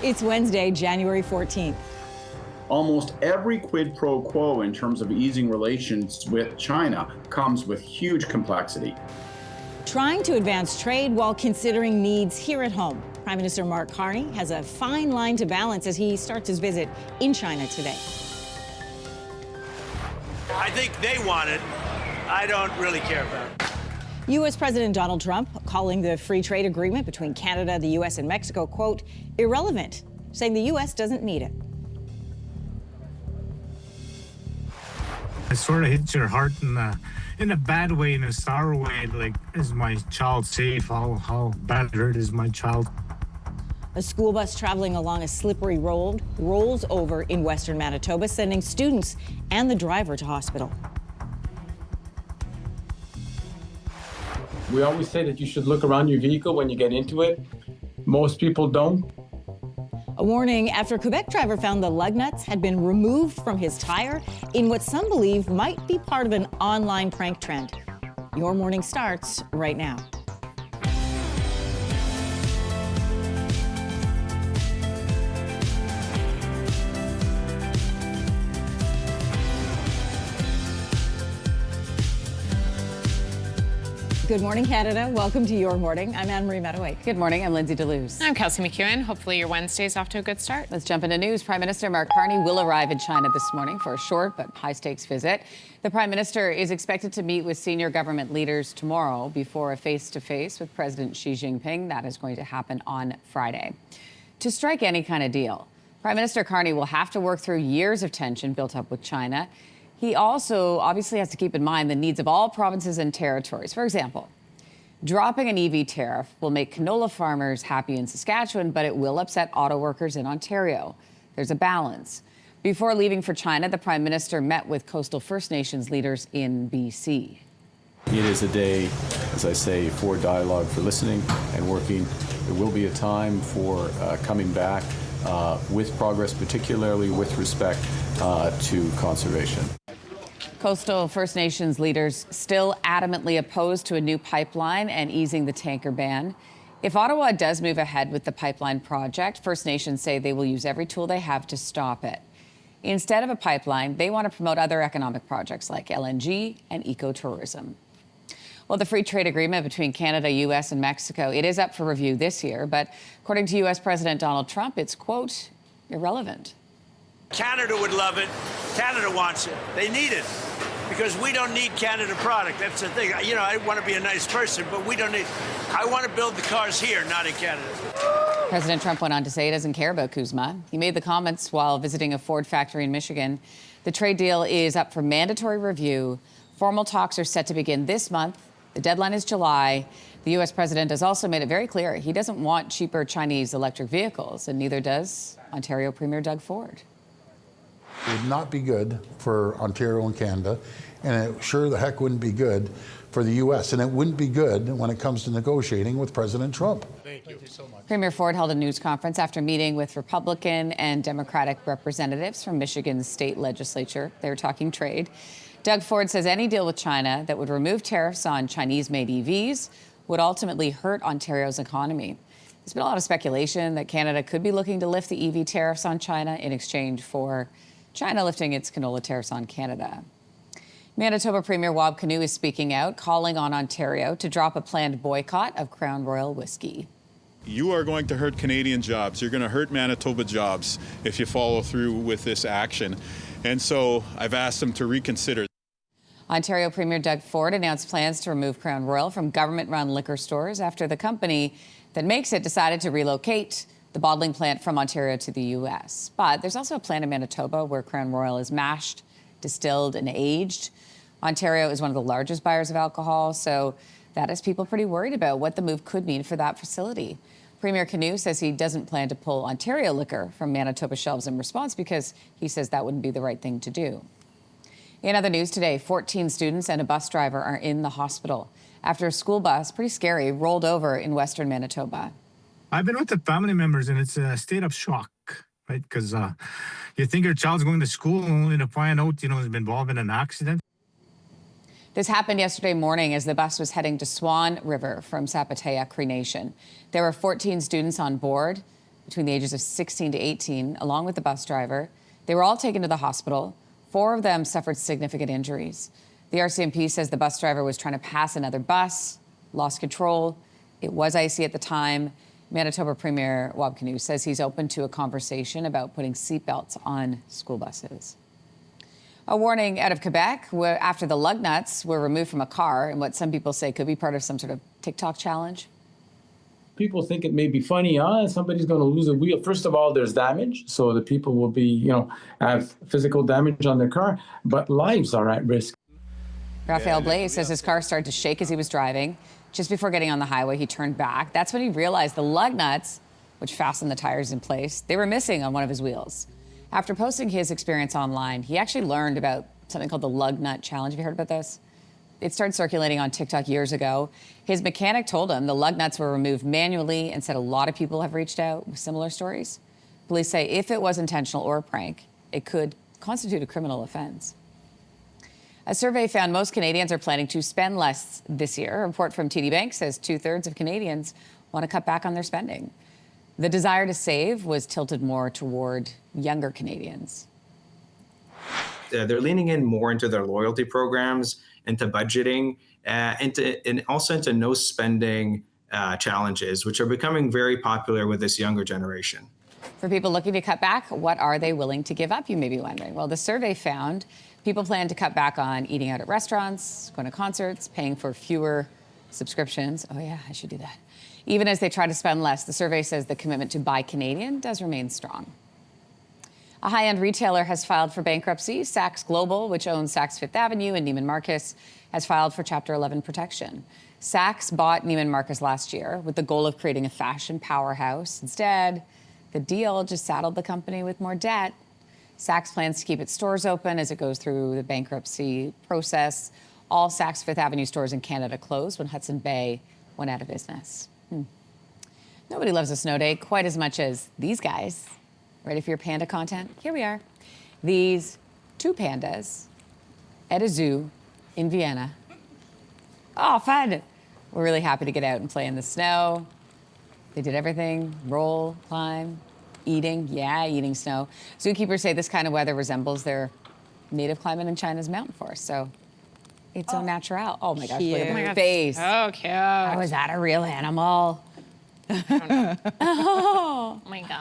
It's Wednesday, January 14th. Almost every quid pro quo in terms of easing relations with China comes with huge complexity. Trying to advance trade while considering needs here at home. Prime Minister Mark Carney has a fine line to balance as he starts his visit in China today. I think they want it. I don't really care about it. U.S. President Donald Trump calling the free trade agreement between Canada, the U.S. and Mexico, quote, irrelevant, saying the U.S. doesn't need it. It sort of hits your heart in a bad way, in a sour way. Like, is my child safe? How bad hurt is my child? A school bus traveling along a slippery road rolls over in western Manitoba, sending students and the driver to hospital. We always say that you should look around your vehicle when you get into it. Most people don't. A warning after a Quebec driver found the lug nuts had been removed from his tire in what some believe might be part of an online prank trend. Your morning starts right now. Good morning, Canada. Welcome to Your Morning. I'm Anne-Marie Mediwake. Good morning. I'm Lindsey Deluce. I'm Kelsey McEwen. Hopefully your Wednesday's off to a good start. Let's jump into news. Prime Minister Mark Carney will arrive in China this morning for a short but high-stakes visit. The Prime Minister is expected to meet with senior government leaders tomorrow before a face-to-face with President Xi Jinping. That is going to happen on Friday. To strike any kind of deal, Prime Minister Carney will have to work through years of tension built up with China. He also obviously has to keep in mind the needs of all provinces and territories. For example, dropping an EV tariff will make canola farmers happy in Saskatchewan, but it will upset auto workers in Ontario. There's a balance. Before leaving for China, the Prime Minister met with coastal First Nations leaders in BC. It is a day, as I say, for dialogue, for listening and working. There will be a time for coming back with progress, particularly with respect to conservation. Coastal First Nations leaders still adamantly opposed to a new pipeline and easing the tanker ban. If Ottawa does move ahead with the pipeline project, First Nations say they will use every tool they have to stop it. Instead of a pipeline, they want to promote other economic projects like LNG and ecotourism. Well, the free trade agreement between Canada, U.S. and Mexico, it is up for review this year, but according to U.S. President Donald Trump, it's, quote, irrelevant. Canada would love it. Canada wants it. They need it because we don't need Canada product. That's the thing. You know, I want to be a nice person, but we don't need. I want to build the cars here, not in Canada. President Trump went on to say he doesn't care about CUSMA. He made the comments while visiting a Ford factory in Michigan. The trade deal is up for mandatory review. Formal talks are set to begin this month. The deadline is July. The U.S. president has also made it very clear he doesn't want cheaper Chinese electric vehicles, and neither does Ontario Premier Doug Ford. It would not be good for Ontario and Canada, and it sure the heck wouldn't be good for the U.S., and it wouldn't be good when it comes to negotiating with President Trump. Thank you so much. Premier Ford held a news conference after meeting with Republican and Democratic representatives from Michigan's state legislature. They were talking trade. Doug Ford says any deal with China that would remove tariffs on Chinese-made EVs would ultimately hurt Ontario's economy. There's been a lot of speculation that Canada could be looking to lift the EV tariffs on China in exchange for China lifting its canola tariffs on Canada. Manitoba Premier Wab Kinew is speaking out, calling on Ontario to drop a planned boycott of Crown Royal whiskey. You are going to hurt Canadian jobs. You're going to hurt Manitoba jobs if you follow through with this action. And so I've asked them to reconsider. Ontario Premier Doug Ford announced plans to remove Crown Royal from government-run liquor stores after the company that makes it decided to relocate the bottling plant from Ontario to the U.S. But there's also a plant in Manitoba where Crown Royal is mashed, distilled, and aged. Ontario is one of the largest buyers of alcohol, so that has people pretty worried about what the move could mean for that facility. Premier Kinew says he doesn't plan to pull Ontario liquor from Manitoba shelves in response because he says that wouldn't be the right thing to do. In other news today, 14 students and a bus driver are in the hospital after a school bus, pretty scary, rolled over in western Manitoba. I've been with the family members, and it's a state of shock, right? Because you think your child's going to school only to find out, he's been involved in an accident. This happened yesterday morning as the bus was heading to Swan River from Sapataya Cree Nation. There were 14 students on board. between the ages of 16 to 18, along with the bus driver. They were all taken to the hospital. 4 of them suffered significant injuries. The RCMP says the bus driver was trying to pass another bus, lost control. It was icy at the time. Manitoba Premier Wab Kinew says he's open to a conversation about putting seatbelts on school buses. A warning out of Quebec after the lug nuts were removed from a car in what some people say could be part of some sort of TikTok challenge. People think it may be funny, somebody's going to lose a wheel. First of all, there's damage, so the people will be, have physical damage on their car, but lives are at risk. Raphael Blaze says his car started to shake as he was driving. Just before getting on the highway, he turned back. That's when he realized the lug nuts, which fasten the tires in place, they were missing on one of his wheels. After posting his experience online, he actually learned about something called the lug nut challenge. Have you heard about this? It started circulating on TikTok years ago. His mechanic told him the lug nuts were removed manually and said a lot of people have reached out with similar stories. Police say if it was intentional or a prank, it could constitute a criminal offense. A survey found most Canadians are planning to spend less this year. A report from TD Bank says 2/3 of Canadians want to cut back on their spending. The desire to save was tilted more toward younger Canadians. They're leaning in more into their loyalty programs, into budgeting, and also into no spending challenges, which are becoming very popular with this younger generation. For people looking to cut back, what are they willing to give up, you may be wondering? Well, the survey found people plan to cut back on eating out at restaurants, going to concerts, paying for fewer subscriptions. Oh yeah, I should do that. Even as they try to spend less, the survey says the commitment to buy Canadian does remain strong. A high-end retailer has filed for bankruptcy. Saks Global, which owns Saks Fifth Avenue and Neiman Marcus, has filed for Chapter 11 protection. Saks bought Neiman Marcus last year with the goal of creating a fashion powerhouse. Instead, the deal just saddled the company with more debt. Saks plans to keep its stores open as it goes through the bankruptcy process. All Saks Fifth Avenue stores in Canada closed when Hudson Bay went out of business. Nobody loves a snow day quite as much as these guys. Ready for your panda content? Here we are. These 2 pandas at a zoo in Vienna. Oh, fun. We're really happy to get out and play in the snow. They did everything, roll, climb, eating. Yeah, eating snow. Zookeepers say this kind of weather resembles their native climate in China's mountain forest. So it's au naturel. Oh my gosh, look at her face. So cute. How is that a real animal? Oh my God.